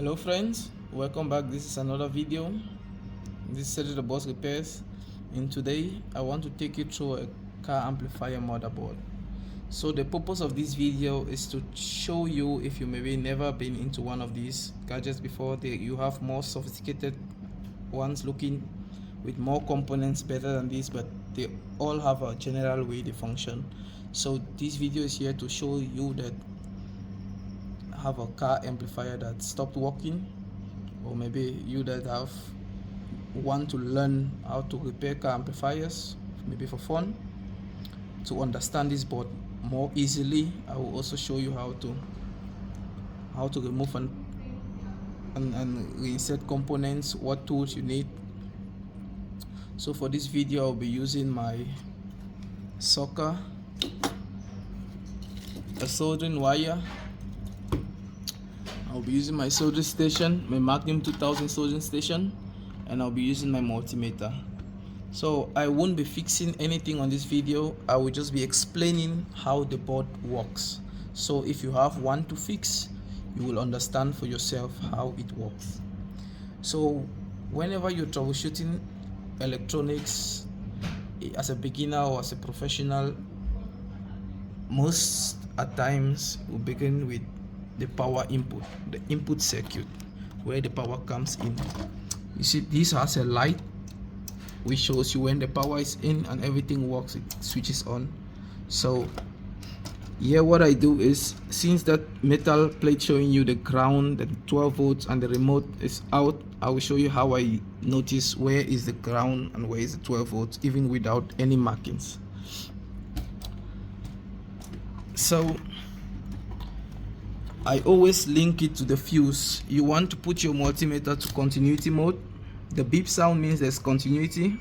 Hello friends, welcome back. This is another video. This is Cedric the Boss Repairs, and today I want to take you through a car amplifier motherboard. So the purpose of this video is to show you, if you maybe never been into one of these gadgets before, you have more sophisticated ones looking with more components better than this, but they all have a general way they function. So this video is here to show you that have a car amplifier that stopped working, or maybe you that want to learn how to repair car amplifiers, maybe for fun, to understand this board more easily. I will also show you how to remove and reinsert components, what tools you need. So for this video I'll be using my socket, a soldering wire. I'll be using my soldering station, my Magnum 2000 soldering station, and I'll be using my multimeter. So I won't be fixing anything on this video. I will just be explaining how the board works. So if you have one to fix, you will understand for yourself how it works. So whenever you're troubleshooting electronics as a beginner or as a professional, most at times we begin with the power input, the input circuit, where the power comes in. You see, this has a light which shows you when the power is in and everything works, it switches on. So here what I do is, since that metal plate showing you the ground, the 12 volts, and the remote is out, I will show you how I notice where is the ground and where is the 12 volts even without any markings. So I always link it to the fuse. You want to put your multimeter to continuity mode. The beep sound means there's continuity.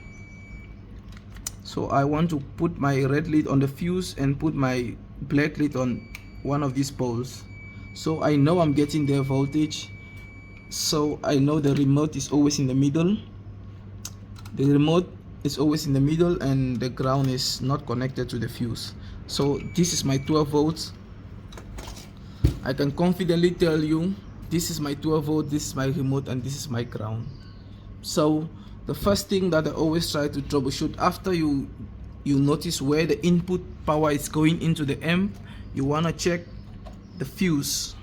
So I want to put my red lid on the fuse and put my black lid on one of these poles. So I know I'm getting their voltage. So I know the remote is always in the middle. The remote is always in the middle and the ground is not connected to the fuse. So this is my 12 volts. I can confidently tell you this is my 12 volt, this is my remote, and this is my ground. So the first thing that I always try to troubleshoot, after you notice where the input power is going into the amp, you want to check the fuse.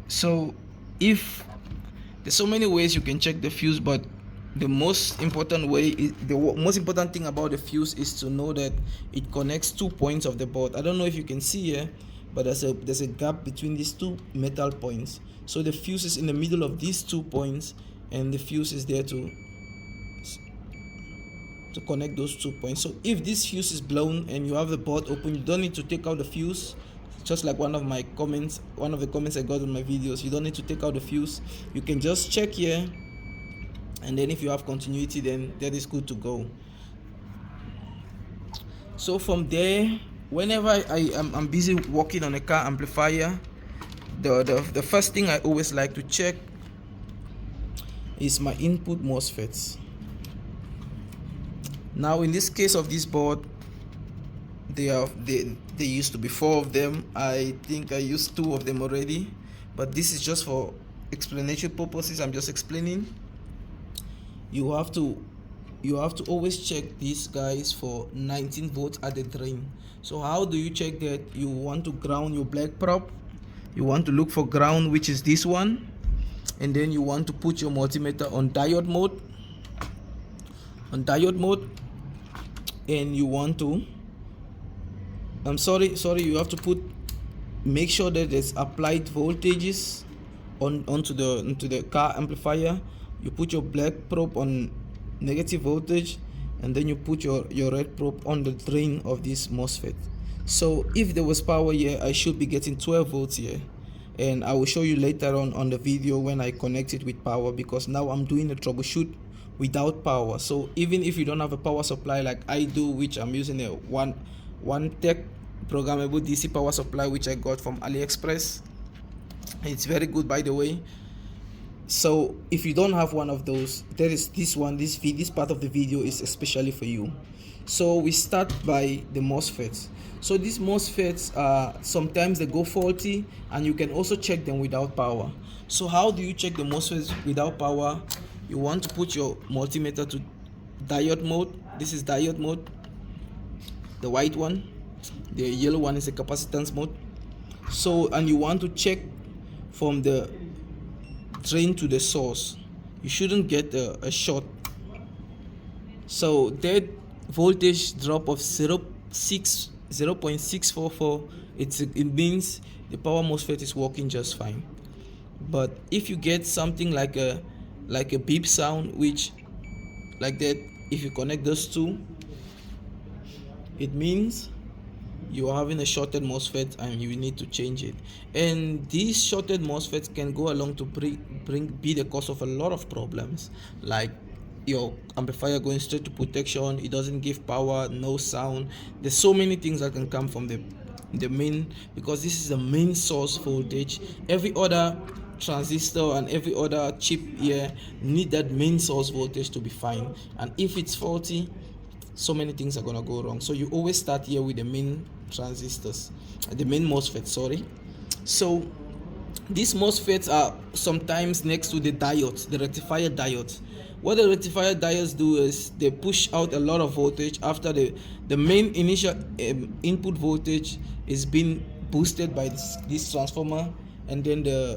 So if there's so many ways you can check the fuse, but the most important way is, the most important thing about the fuse is to know that it connects 2 points of the board. I don't know if you can see here, but there's a gap between these 2 metal points. So the fuse is in the middle of these 2 points, and the fuse is there to connect those 2 points. So if this fuse is blown and you have the board open, you don't need to take out the fuse. Just like one of the comments I got on my videos, you don't need to take out the fuse. You can just check here, and then if you have continuity, then that is good to go. So from there, whenever I'm busy working on a car amplifier, the first thing I always like to check is my input MOSFETs. Now in this case of this board, there used to be 4 of them. I think I used 2 of them already, but this is just for explanation purposes. I'm just explaining. You have to always check these guys for 19 volts at the drain. So how do you check that? You want to ground your black prop. You want to look for ground, which is this one, and then you want to put your multimeter on diode mode. And you want to you have to make sure that there's applied voltages onto the car amplifier. You put your black probe on negative voltage, and then you put your red probe on the drain of this MOSFET. So if there was power here, I should be getting 12 volts here, and I will show you later on the video when I connect it with power, because now I'm doing a troubleshoot without power. So even if you don't have a power supply like I do, which I'm using a one tech programmable DC power supply, which I got from AliExpress. It's very good, by the way. So if you don't have one of those, there is this one. This part of the video is especially for you. So we start by the MOSFETs. So these MOSFETs sometimes they go faulty, and you can also check them without power. So how do you check the MOSFETs without power? You want to put your multimeter to diode mode. This is diode mode, the white one. The yellow one is a capacitance mode. So, and you want to check from the drain to the source. You shouldn't get a short. So that voltage drop of 0.644, it means the power MOSFET is working just fine. But if you get something like a beep sound, which like that, if you connect those two, it means you are having a shorted MOSFET and you need to change it. And these shorted MOSFETs can go along to be the cause of a lot of problems, like your amplifier going straight to protection, it doesn't give power, no sound. There's so many things that can come from the main, because this is the main source voltage. Every other transistor and every other chip here need that main source voltage to be fine, and if it's faulty, so many things are gonna go wrong. So you always start here with the main transistors, the main MOSFET, sorry. So these MOSFETs are sometimes next to the diodes, the rectifier diodes. What the rectifier diodes do is they push out a lot of voltage after the main initial input voltage is being boosted by this transformer, and then the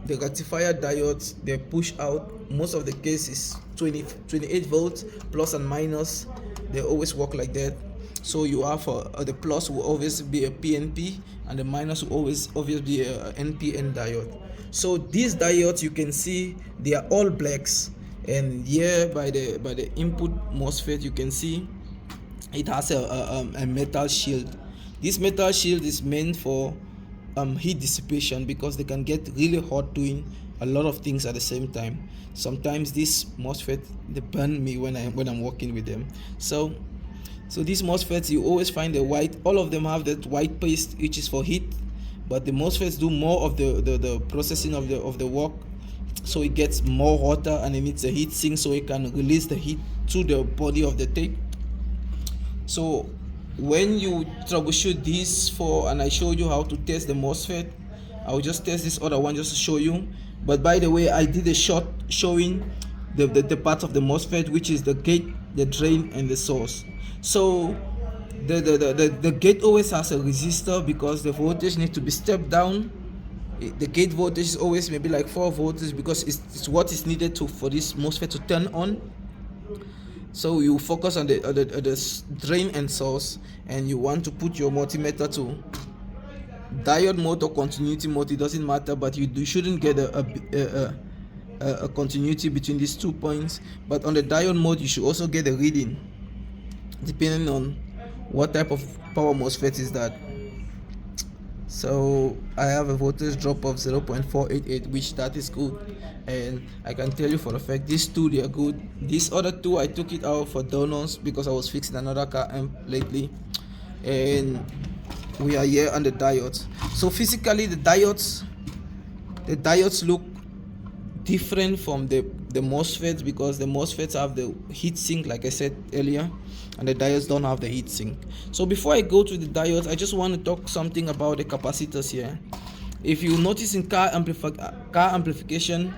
rectifier diodes, they push out, most of the cases 28 volts plus and minus. They always work like that. So you have the plus will always be a PNP, and the minus will always obviously be a NPN diode. So these diodes, you can see they are all blacks, and here by the input MOSFET you can see it has a metal shield. This metal shield is meant for heat dissipation, because they can get really hot doing a lot of things at the same time. Sometimes this MOSFET, they burn me when I'm working with them. So these MOSFETs, you always find the white, all of them have that white paste which is for heat, but the MOSFETs do more of the processing of the work, so it gets more hotter and it needs a heat sink so it can release the heat to the body of the tape. So when you troubleshoot these four, and I showed you how to test the MOSFET, I'll just test this other one just to show you. But by the way, I did a short showing the parts of the MOSFET, which is the gate, the drain, and the source. So the gate always has a resistor, because the voltage needs to be stepped down. The gate voltage is always maybe like 4 volts, because it's what is needed for this MOSFET to turn on. So you focus on the drain and source, and you want to put your multimeter to diode mode or continuity mode, it doesn't matter, but you shouldn't get a continuity between these 2 points. But on the diode mode, you should also get a reading, depending on what type of power MOSFET is that. So I have a voltage drop of 0.488, which that is good, and I can tell you for a fact these two, they are good. These other two, I took it out for donors because I was fixing another car amp lately, and we are here on the diodes. So physically the diodes look different from the MOSFETs, because the MOSFETs have the heat sink, like I said earlier, and the diodes don't have the heat sink. So before I go to the diodes, I just want to talk something about the capacitors here. If you notice in car amplification,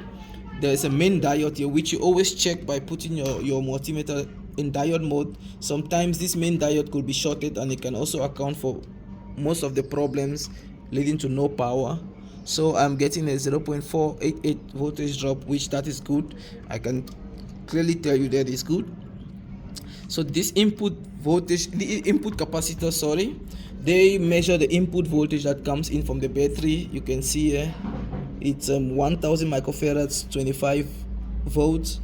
there is a main diode here, which you always check by putting your multimeter in diode mode. Sometimes this main diode could be shorted, and it can also account for most of the problems leading to no power. So I'm getting a 0.488 voltage drop, which that is good. I can clearly tell you that is good. So this input voltage, the input capacitor, sorry, they measure the input voltage that comes in from the battery. You can see here it's 1000 microfarads, 25 volts.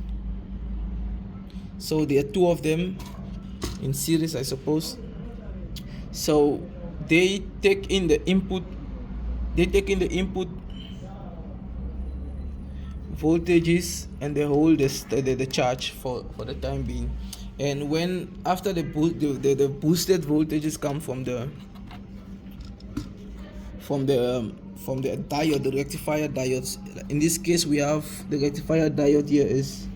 So there are 2 of them in series, I suppose. So they take in the input voltages, and they hold the charge for the time being. And when after the boosted voltages come from the from the diode, the rectifier diodes. In this case, we have the rectifier diode here is,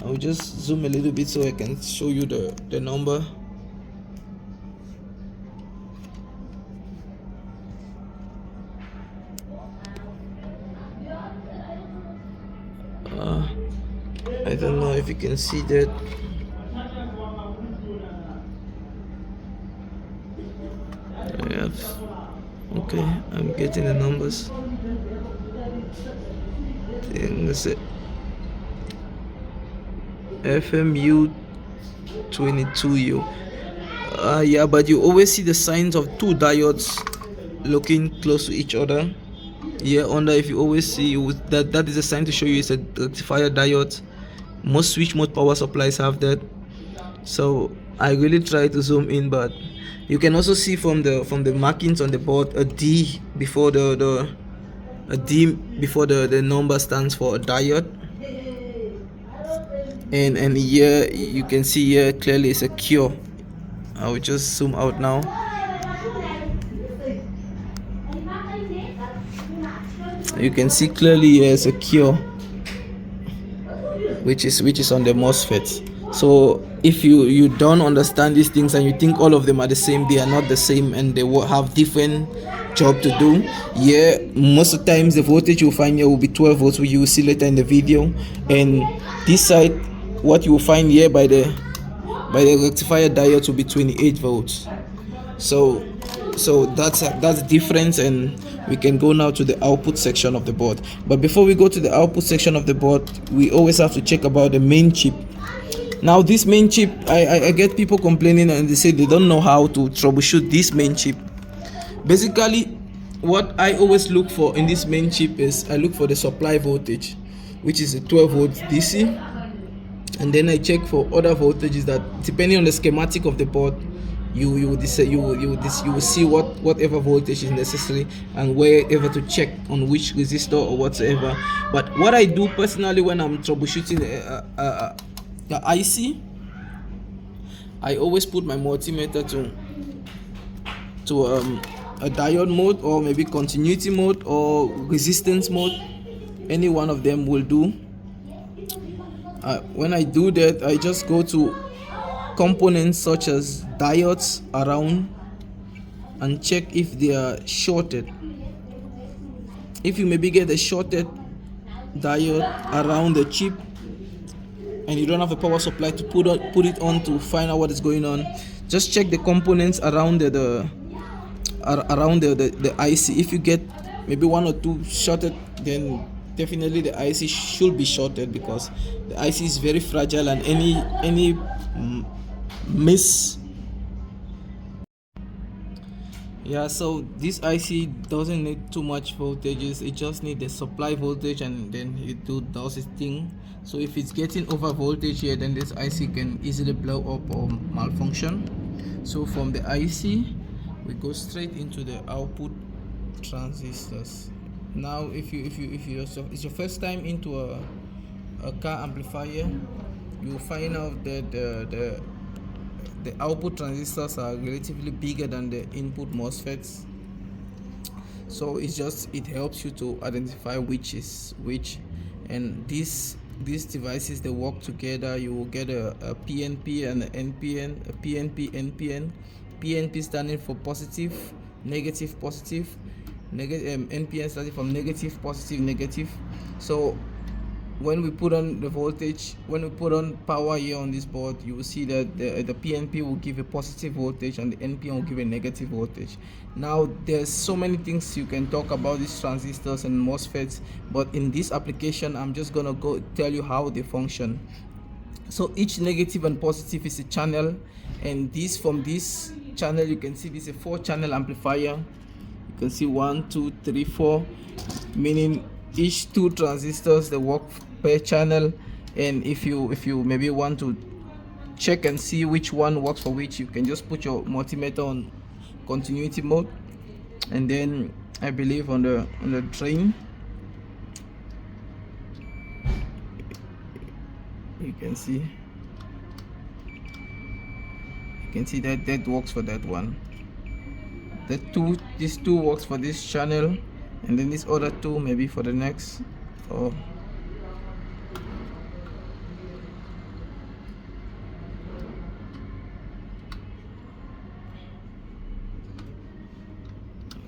I'll just zoom a little bit so I can show you the number. I don't know if you can see that. Okay, I'm getting the numbers. That's it. FMU 22U. Yeah, but you always see the signs of two diodes looking close to each other. Here under, if you always see that is a sign to show you it's a rectifier diode. Most switch mode power supplies have that. So I really try to zoom in, but you can also see from the markings on the board a D before the number stands for a diode. And here you can see here clearly it's a cure. I will just zoom out now. You can see clearly here it's a cure, which is on the MOSFET. So if you don't understand these things and you think all of them are the same, they are not the same, and they will have different job to do. Yeah, most of the times the voltage you'll find here will be 12 volts, which you will see later in the video. And this side, what you will find here by the rectifier diode will be 28 volts. So that's the difference, and we can go now to the output section of the board. But before we go to the output section of the board, we always have to check about the main chip. Now this main chip, I get people complaining and they say they don't know how to troubleshoot this main chip. Basically, what I always look for in this main chip is I look for the supply voltage, which is a 12 volts DC, and then I check for other voltages that, depending on the schematic of the board, you will see whatever voltage is necessary and wherever to check on which resistor or whatsoever. But what I do personally when I'm troubleshooting the IC, I always put my multimeter to a diode mode, or maybe continuity mode or resistance mode. Any one of them will do. When I do that, I just go to components such as diodes around and check if they are shorted. If you maybe get a shorted diode around the chip and you don't have a power supply to put it on to find out what is going on, just check the components around the IC. If you get maybe one or two shorted, then definitely the IC should be shorted, because the IC is very fragile, and any miss. Yeah, so this IC doesn't need too much voltages, it just needs the supply voltage, and then it does its thing. So if it's getting over voltage here, then this IC can easily blow up or malfunction. So from the IC we go straight into the output transistors. Now if it's your first time into a car amplifier, you will find out that the output transistors are relatively bigger than the input MOSFETs. So it helps you to identify which is which, and these devices, they work together. You will get a PNP and an NPN, a PNP, NPN. PNP standing for positive, negative, positive, NPN standing from negative, positive, negative. So when we put on the voltage, when we put on power here on this board, you will see that the PNP will give a positive voltage and the NPN will give a negative voltage. Now there's so many things you can talk about these transistors and MOSFETs, but in this application I'm just gonna go tell you how they function. So each negative and positive is a channel, and from this channel you can see this is a 4-channel amplifier. You can see 1, 2, 3, 4, meaning each 2 transistors, they work per channel. And if you maybe want to check and see which one works for which, you can just put your multimeter on continuity mode, and then I believe on the drain you can see that works for that one. These two works for this channel, and then this other two maybe for the next. Or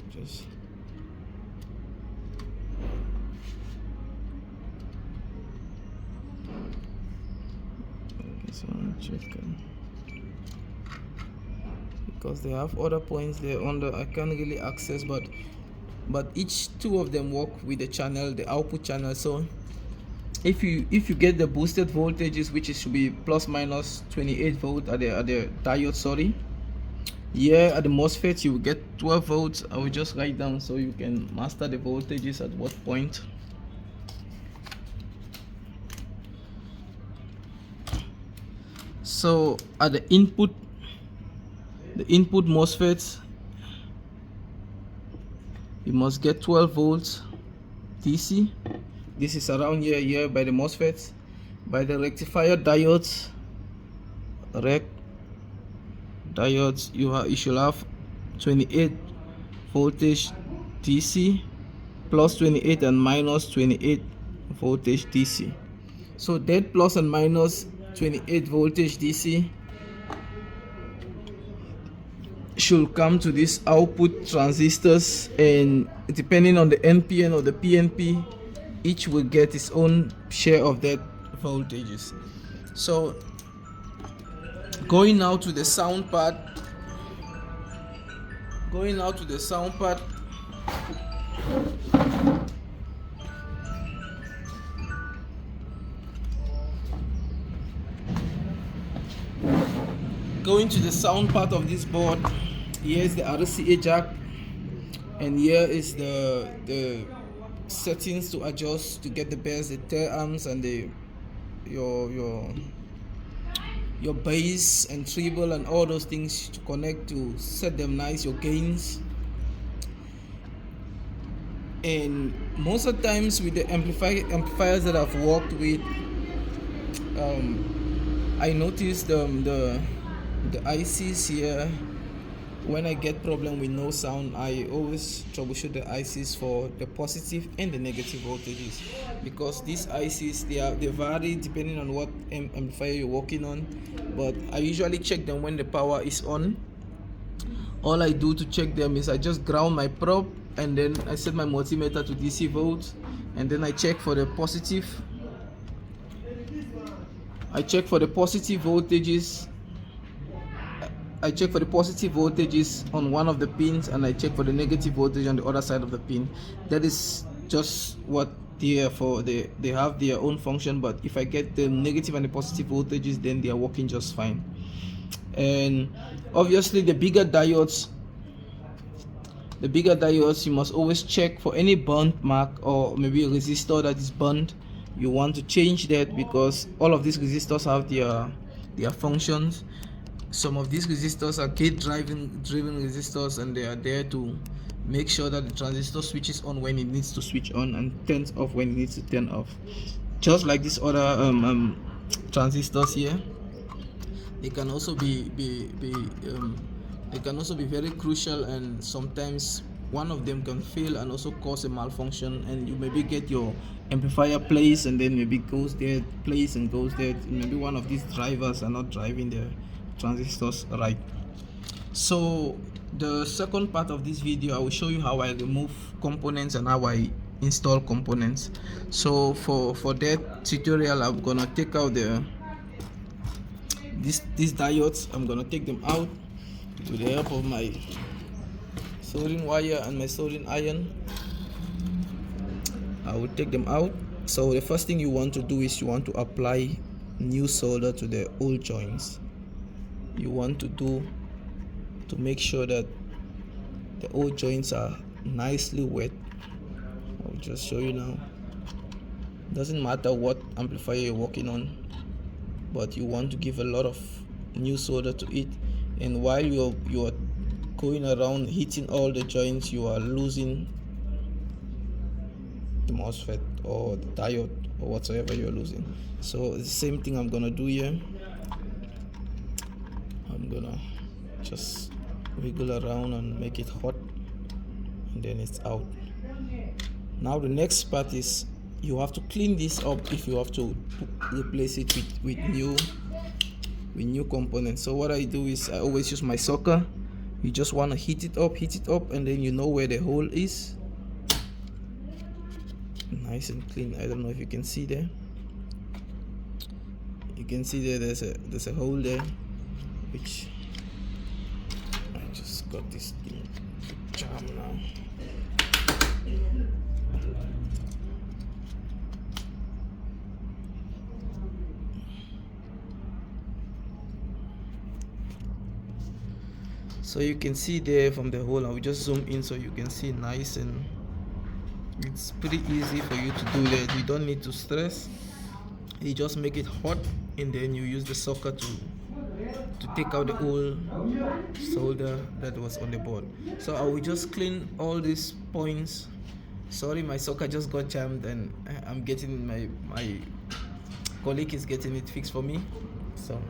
just okay, so I'm checking because they have other points there under I can't really access, but each two of them work with the channel, the output channel. So if you get the boosted voltages, which should be plus minus 28 volt at the diode, sorry, here at the MOSFET you will get 12 volts. I will just write down so you can master the voltages at what point. So at the input MOSFET, you must get 12 volts DC. This is around here by the MOSFETs. By the rectifier diodes, you should have 28 voltage DC, plus 28 and minus 28 voltage DC. So that plus and minus 28 voltage DC should come to these output transistors, and depending on the NPN or the PNP, each will get its own share of that voltages. So going now to the sound part. Going to the sound part of this board, here is the RCA jack, and here is the settings to adjust to get the best, the tail amps and your bass and treble and all those things to connect to set them nice, your gains. And most of the times with the amplifiers that I've worked with, I noticed the ICs here. When I get problem with no sound, I always troubleshoot the ICs for the positive and the negative voltages, because these ICs they vary depending on what amplifier you're working on. But I usually check them when the power is on. All I do to check them is I just ground my probe, and then I set my multimeter to DC volts, and then I check for the positive. I check for the positive voltages on one of the pins, and I check for the negative voltage on the other side of the pin. That is just what they are for. They have their own function, but if I get the negative and the positive voltages, then they are working just fine. And obviously the bigger diodes, you must always check for any burnt mark or maybe a resistor that is burnt. You want to change that, because all of these resistors have their functions. Some of these resistors are gate driven resistors, and they are there to make sure that the transistor switches on when it needs to switch on and turns off when it needs to turn off. Just like these other transistors here, they can also be very crucial, and sometimes one of them can fail and also cause a malfunction, and you maybe get your amplifier placed and then maybe goes there, plays and goes there. Maybe one of these drivers are not driving the transistors right. So the second part of this video, I will show you how I remove components and how I install components. So for that tutorial, I'm gonna take out these diodes. I'm gonna take them out with the help of my soldering wire and my soldering iron. I will take them out. So the first thing you want to do is you want to apply new solder to the old joints. You want to do to make sure that the old joints are nicely wet. I'll just show you now. Doesn't matter what amplifier you're working on, but you want to give a lot of new solder to it, and while you are going around hitting all the joints, you are losing the MOSFET or the diode or whatsoever you're losing. So the same thing I'm gonna do here. I'm gonna just wiggle around and make it hot, and then it's out. Now the next part is you have to clean this up if you have to replace it with new components. So what I do is I always use my socket. You just want to heat it up, and then you know where the hole is. Nice and clean. I don't know if you can see there. You can see there's a hole there, which I just got this thing jam now. So you can see there from the hole. I will just zoom in so you can see nice, and it's pretty easy for you to do that. You don't need to stress. You just make it hot, and then you use the socket to take out the old solder that was on the board. So I will just clean all these points. Sorry, my socket just got jammed, and I'm getting my colleague is getting it fixed for me. So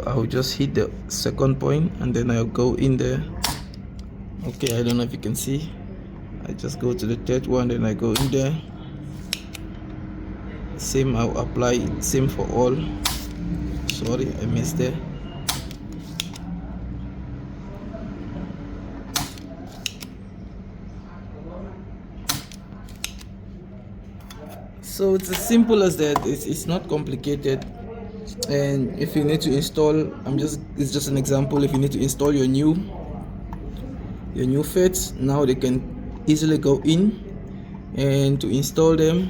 I will just hit the second point, and then I'll go in there. Okay, I don't know if you can see. I just go to the third one, then I go in there. Same, I'll apply same for all. Sorry, I missed there. So it's as simple as that. It's not complicated. And if you need to install, it's just an example. If you need to install your new FETs, now they can easily go in, and to install them,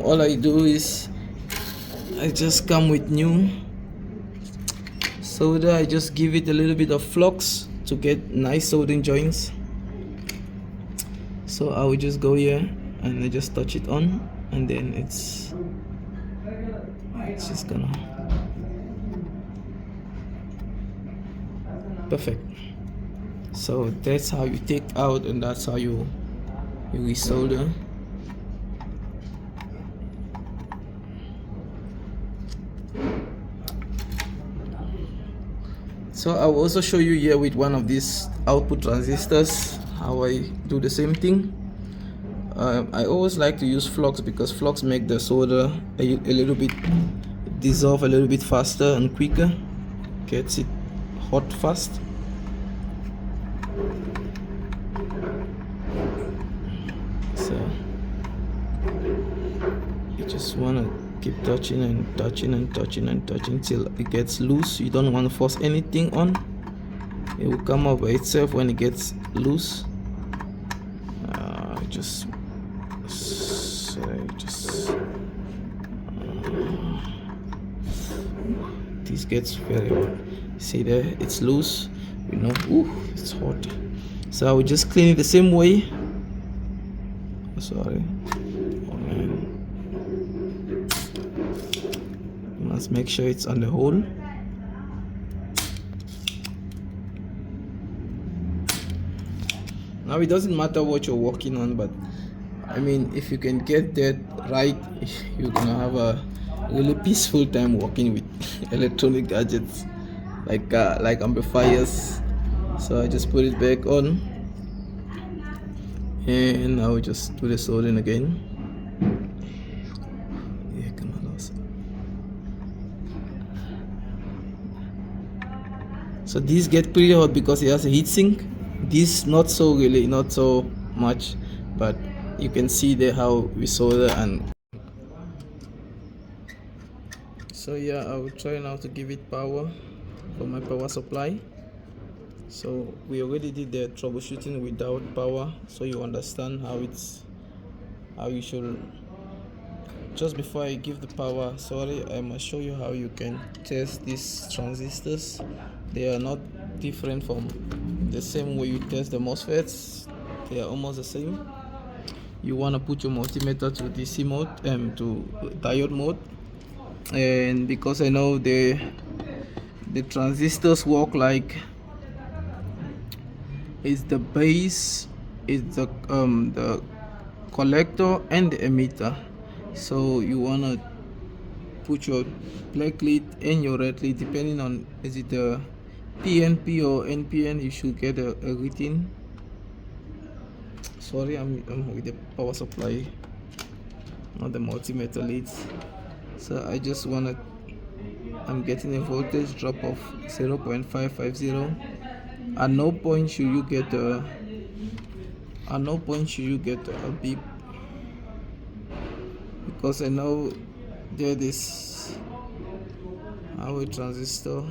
all I do is I just come with new solder. I just give it a little bit of flux to get nice soldering joints. So I will just go here and I just touch it on, and then it's just gonna perfect. So that's how you take out, and that's how you resolder. So I will also show you here with one of these output transistors how I do the same thing. I always like to use flux because flux make the solder a little bit dissolve a little bit faster and quicker, gets it hot fast. So you just want to keep touching and touching and touching and touching till it gets loose. You don't want to force anything on. It will come up by itself when it gets loose. This gets very hot. See there, it's loose. You know, it's hot. So I will just clean it the same way. Sorry. Oh man. You must make sure it's on the hole. Now it doesn't matter what you're working on, but I mean, if you can get that right, you're gonna have a really peaceful time working with electronic gadgets like amplifiers. So I just put it back on, and I will just do the soldering again. So these get pretty hot because it has a heat sink. This not so much, but you can see there how we solder. And so yeah, I will try now to give it power for my power supply. So we already did the troubleshooting without power, so you understand how you should. Just before I give the power, I must show you how you can test these transistors. They are not different from the same way you test the MOSFETs. They are almost the same. You want to put your multimeter to DC mode, to diode mode, and because I know the transistors work like it's the base is the collector and the emitter. So you wanna put your black lead and your red lead, depending on is it a PNP or NPN. You should get a reading. Sorry, I'm with the power supply, not the multimeter leads. So I just wanna, I'm getting a voltage drop of 0.550. At no point should you get a beep, because I know there is our transistor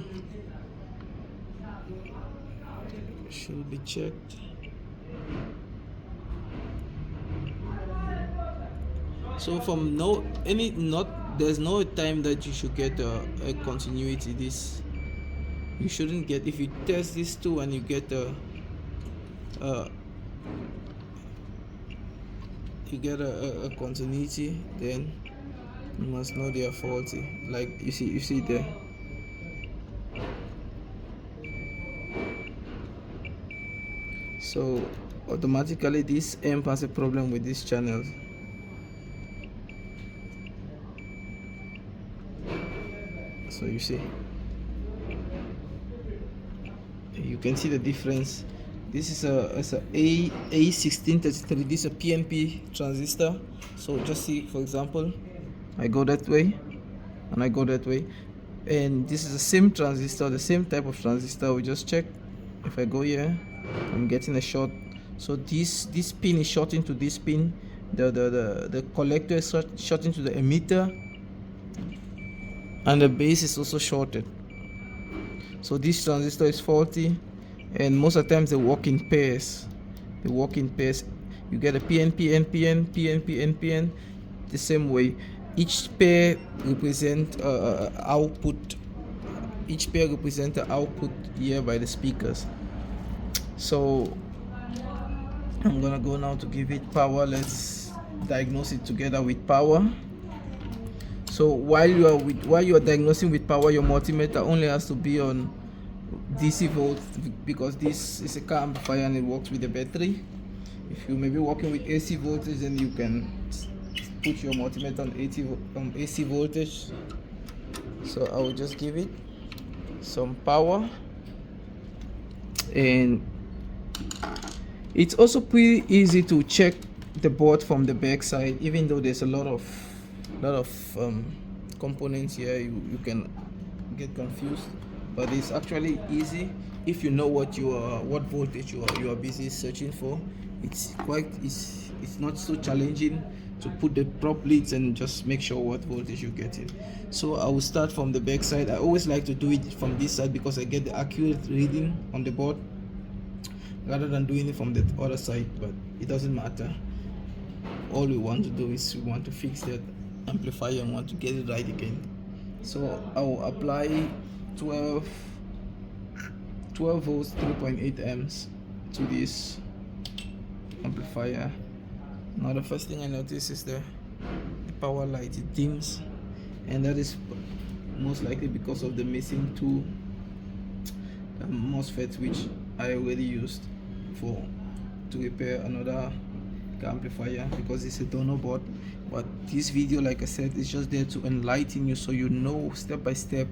should be checked. So from there's no time that you should get a continuity. This you shouldn't get. If you test this too and you get a continuity, then you must know they are faulty. Like you see there. So automatically this amp has a problem with this channel. So you see, you can see the difference. This is a A1633. This is a PNP transistor. So just see, for example, I go that way and I go that way, and this is the same transistor, the same type of transistor. We just check. If I go here, I'm getting a short. So this pin is short into this pin. The collector is short into the emitter, and the base is also shorted. So this transistor is faulty, and most of the times they work in pairs. You get a PNP, NPN, PNP, NPN, the same way. Each pair represent output. Each pair represents the output here by the speakers. So I'm gonna go now to give it power. Let's diagnose it together with power. So while you are diagnosing with power, your multimeter only has to be on DC volt, because this is a car amplifier and it works with the battery. If you may be working with AC voltage, then you can put your multimeter on AC voltage. So I will just give it some power, and it's also pretty easy to check the board from the back side. Even though there's a lot of components here, you can get confused, but it's actually easy if you know what voltage you are busy searching for. It's not so challenging to put the prop leads and just make sure what voltage you're getting. So I will start from the back side. I always like to do it from this side because I get the accurate reading on the board rather than doing it from the other side, but it doesn't matter. All we want to do is we want to fix that amplifier and want to get it right again. So I will apply 12 volts 3.8 amps to this amplifier. Now the first thing I notice is the power light, it dims, and that is most likely because of the missing two mosfets, which I already used to repair another amplifier, because it's a donor board. But this video, like I said, is just there to enlighten you, so you know step by step,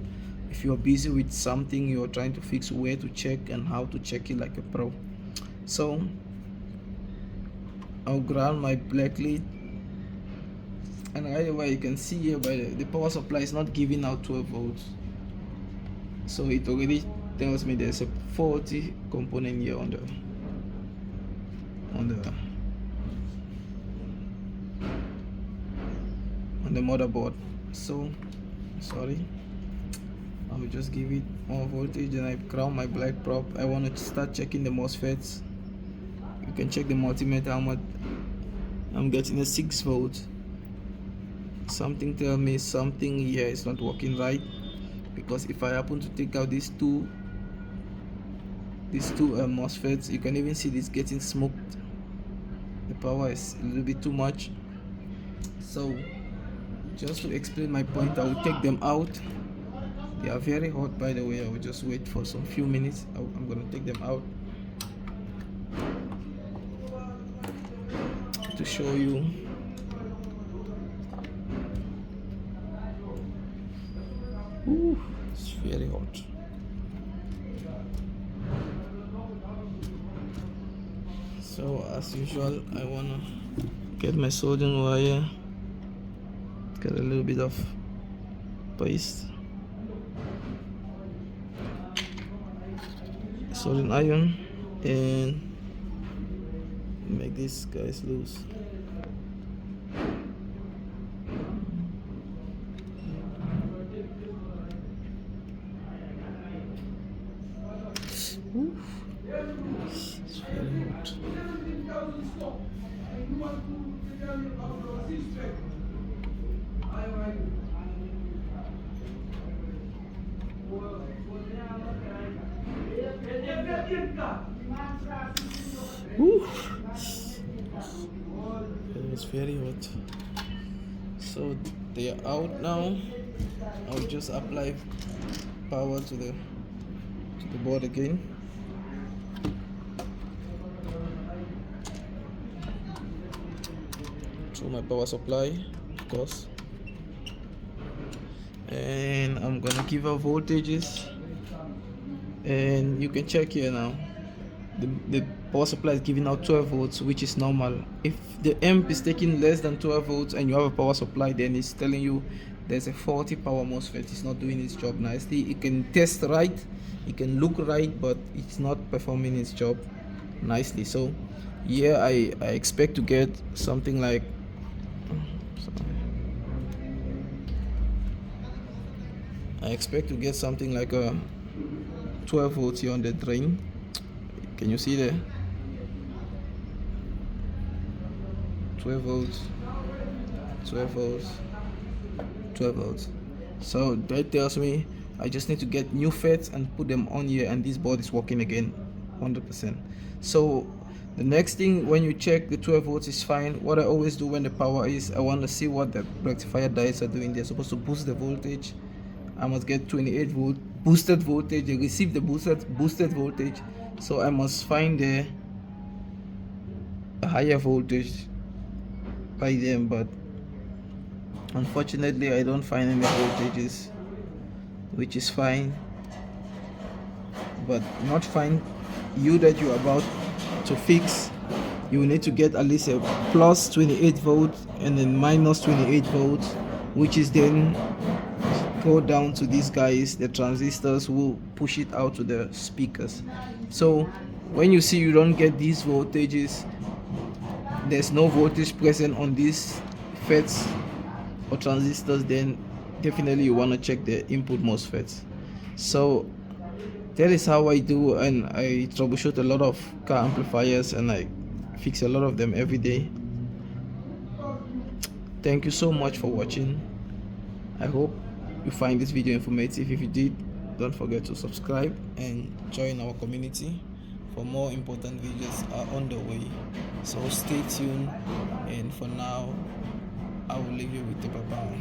if you're busy with something you're trying to fix, where to check and how to check it like a pro. So I'll ground my black lead, and right away you can see here by the power supply is not giving out 12 volts, so it already tells me there's a faulty component here on the motherboard. So sorry, I will just give it more voltage, and I ground my black prop. I want to start checking the MOSFETs. You can check the multimeter, how much I'm getting a 6 volt. Something tell me something here is not working right, because if I happen to take out these two MOSFETs, you can even see this getting smoked. The power is a little bit too much. So just to explain my point, I will take them out. They are very hot, by the way. I will just wait for some few minutes. I'm gonna take them out. to show you. Ooh, it's very hot. So as usual, I wanna get my soldering wire, get a little bit of paste, soldering iron, and make these guys loose. Ooh. It's very hot. Ooh. It's very hot. So they are out now. I'll just apply power to the board again. Through my power supply, of course. And I'm gonna give her voltages, and you can check here now. The power supply is giving out 12 volts, which is normal. If the amp is taking less than 12 volts and you have a power supply, then it's telling you there's a faulty power MOSFET. It's not doing its job nicely. It can test right, it can look right, but it's not performing its job nicely. So yeah, I expect to get something like a 12 volts here on the drain. Can you see there? 12 volts, 12 volts, 12 volts. So that tells me I just need to get new FETs and put them on here, and this board is working again 100%. So the next thing, when you check the 12 volts is fine, what I always do when the power is, I want to see what the rectifier diodes are doing. They're supposed to boost the voltage. I must get 28 volt boosted voltage. They receive the boosted voltage, so I must find a higher voltage by them, but unfortunately I don't find any voltages, which is fine, but not fine. You that you're about to fix, you need to get at least a plus 28 volts and then minus 28 volts, which is then go down to these guys, the transistors, will push it out to the speakers. So when you see you don't get these voltages, there's no voltage present on these FETs or transistors, then definitely you want to check the input MOSFETs. So that is how I do, and I troubleshoot a lot of car amplifiers, and I fix a lot of them every day. Thank you so much for watching. I hope you find this video informative. If you did, don't forget to subscribe and join our community. For more important videos are on the way, so stay tuned, and for now I will leave you with the bye-bye.